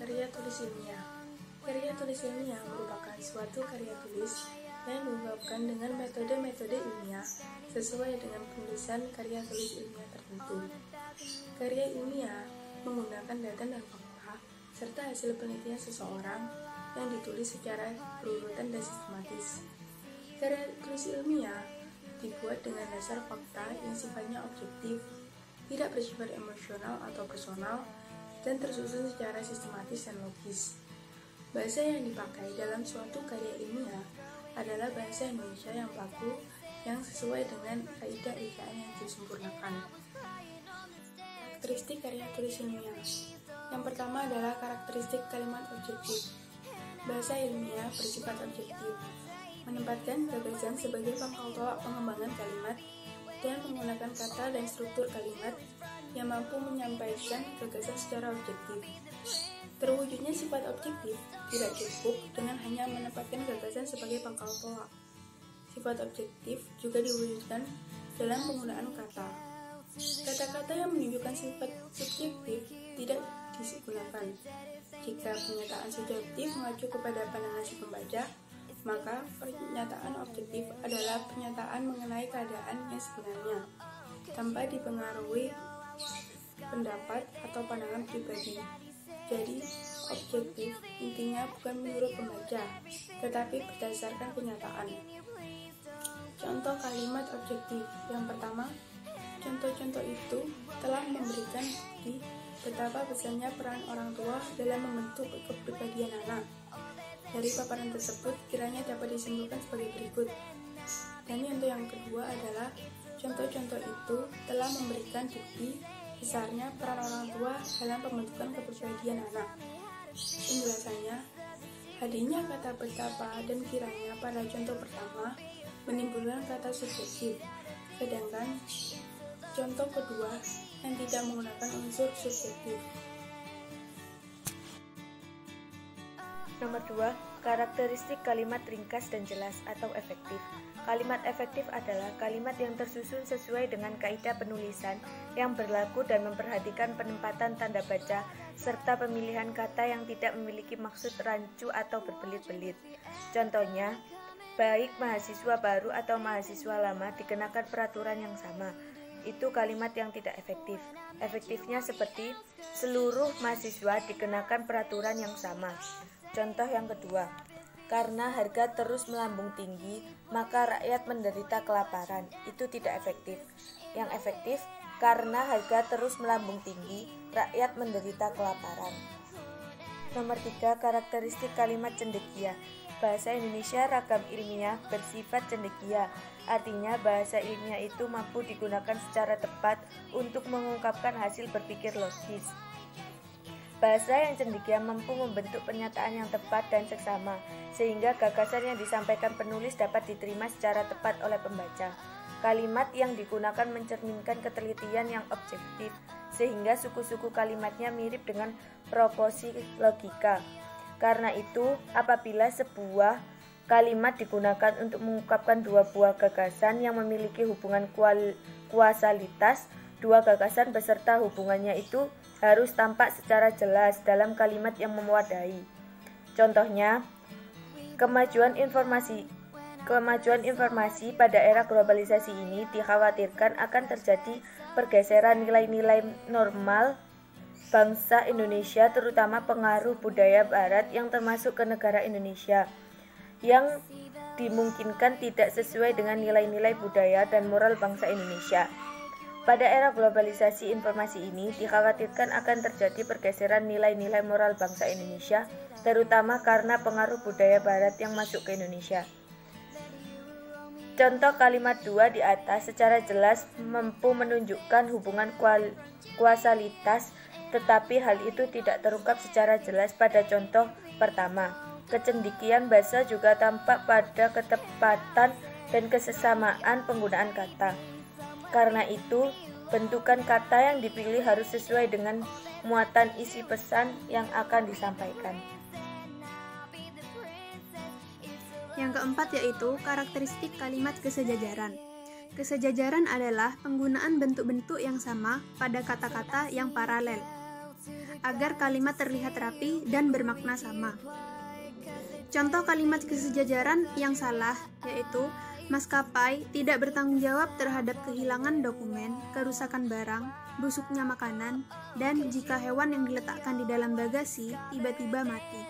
Karya tulis ilmiah. Karya tulis ilmiah merupakan suatu karya tulis yang diungkapkan dengan metode-metode ilmiah sesuai dengan penulisan karya tulis ilmiah tertentu. Karya ilmiah menggunakan data dan fakta serta hasil penelitian seseorang yang ditulis secara berurutan dan sistematis. Karya tulis ilmiah dibuat dengan dasar fakta yang sifatnya objektif, tidak bersifat emosional atau personal, dan tersusun secara sistematis dan logis. Bahasa yang dipakai dalam suatu karya ilmiah adalah bahasa Indonesia yang baku, yang sesuai dengan kaidah ejaan yang disempurnakan. Karakteristik karya tulis ilmiah. Yang pertama adalah karakteristik kalimat objektif. Bahasa ilmiah bersifat objektif, menempatkan gagasan sebagai pangkal tolak pengembangan kalimat dan menggunakan kata dan struktur kalimat yang mampu menyampaikan gagasan secara objektif. Terwujudnya sifat objektif tidak cukup dengan hanya menempatkan gagasan sebagai pangkal tolak. Sifat objektif juga diwujudkan dalam penggunaan kata. Kata-kata yang menunjukkan sifat subjektif tidak digunakan. Jika pernyataan subjektif mengacu kepada pandangan si pembaca, maka pernyataan objektif adalah pernyataan mengenai keadaan yang sebenarnya, tanpa dipengaruhi pendapat atau pandangan pribadi. Jadi, objektif intinya bukan menurut pembaca, tetapi berdasarkan kenyataan. Contoh kalimat objektif. Yang pertama, contoh-contoh itu telah memberikan bukti betapa besarnya peran orang tua dalam membentuk kepribadian anak. Dari paparan tersebut, kiranya dapat disimpulkan sebagai berikut. Dan yang kedua adalah contoh-contoh itu telah memberikan bukti besarnya peran orang tua dalam pembentukan kepribadian anak. Penjelasannya, hadirnya kata betapa dan kiranya pada contoh pertama menimbulkan kata subjektif, sedangkan contoh kedua yang tidak menggunakan unsur subjektif. Nomor 2, karakteristik kalimat ringkas dan jelas atau efektif. Kalimat efektif adalah kalimat yang tersusun sesuai dengan kaidah penulisan yang berlaku dan memperhatikan penempatan tanda baca serta pemilihan kata yang tidak memiliki maksud rancu atau berbelit-belit. Contohnya, baik mahasiswa baru atau mahasiswa lama dikenakan peraturan yang sama. Itu kalimat yang tidak efektif. Efektifnya seperti seluruh mahasiswa dikenakan peraturan yang sama. Contoh yang kedua, karena harga terus melambung tinggi, maka rakyat menderita kelaparan. Itu tidak efektif. Yang efektif, karena harga terus melambung tinggi, rakyat menderita kelaparan. Nomor 3, karakteristik kalimat cendekia. Bahasa Indonesia ragam ilmiah bersifat cendekia. Artinya bahasa ilmiah itu mampu digunakan secara tepat untuk mengungkapkan hasil berpikir logis. Bahasa yang cendekia mampu membentuk pernyataan yang tepat dan seksama, sehingga gagasan yang disampaikan penulis dapat diterima secara tepat oleh pembaca. Kalimat yang digunakan mencerminkan ketelitian yang objektif, sehingga suku-suku kalimatnya mirip dengan proporsi logika. Karena itu, apabila sebuah kalimat digunakan untuk mengungkapkan dua buah gagasan yang memiliki hubungan kuasalitas, dua gagasan beserta hubungannya itu harus tampak secara jelas dalam kalimat yang memadai. Contohnya, kemajuan informasi pada era globalisasi ini dikhawatirkan akan terjadi pergeseran nilai-nilai normal bangsa Indonesia, terutama pengaruh budaya barat yang termasuk ke negara Indonesia, yang dimungkinkan tidak sesuai dengan nilai-nilai budaya dan moral bangsa Indonesia. Pada era globalisasi informasi ini dikhawatirkan akan terjadi pergeseran nilai-nilai moral bangsa Indonesia, terutama karena pengaruh budaya barat yang masuk ke Indonesia. Contoh kalimat 2 di atas secara jelas mampu menunjukkan hubungan kuasalitas, tetapi hal itu tidak terungkap secara jelas pada contoh pertama. Kecendekian bahasa juga tampak pada ketepatan dan kesesamaan penggunaan kata. Karena itu, bentukan kata yang dipilih harus sesuai dengan muatan isi pesan yang akan disampaikan. Yang keempat yaitu karakteristik kalimat kesejajaran. Kesejajaran adalah penggunaan bentuk-bentuk yang sama pada kata-kata yang paralel. agar kalimat terlihat rapi dan bermakna sama. Contoh kalimat kesejajaran yang salah yaitu maskapai tidak bertanggung jawab terhadap kehilangan dokumen, kerusakan barang, busuknya makanan, dan jika hewan yang diletakkan di dalam bagasi tiba-tiba mati.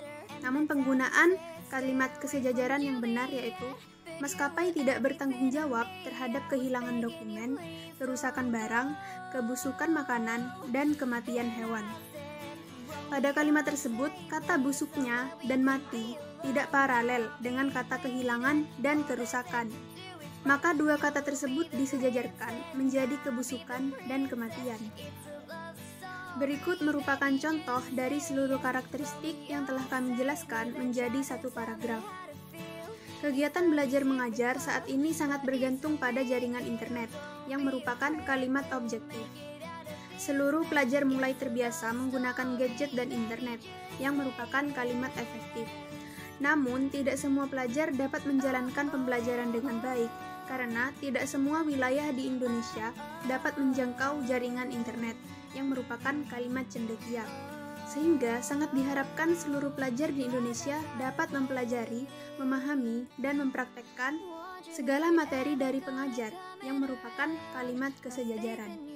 Namun penggunaan kalimat kesejajaran yang benar yaitu maskapai tidak bertanggung jawab terhadap kehilangan dokumen, kerusakan barang, kebusukan makanan, dan kematian hewan. Pada kalimat tersebut, kata busuknya dan mati tidak paralel dengan kata kehilangan dan kerusakan. Maka dua kata tersebut disejajarkan menjadi kebusukan dan kematian. Berikut merupakan contoh dari seluruh karakteristik yang telah kami jelaskan menjadi satu paragraf. Kegiatan belajar mengajar saat ini sangat bergantung pada jaringan internet, yang merupakan kalimat objektif. Seluruh pelajar mulai terbiasa menggunakan gadget dan internet, yang merupakan kalimat efektif. Namun, tidak semua pelajar dapat menjalankan pembelajaran dengan baik, karena tidak semua wilayah di Indonesia dapat menjangkau jaringan internet, yang merupakan kalimat cendekia. Sehingga sangat diharapkan seluruh pelajar di Indonesia dapat mempelajari, memahami, dan mempraktekkan segala materi dari pengajar yang merupakan kalimat kesejajaran.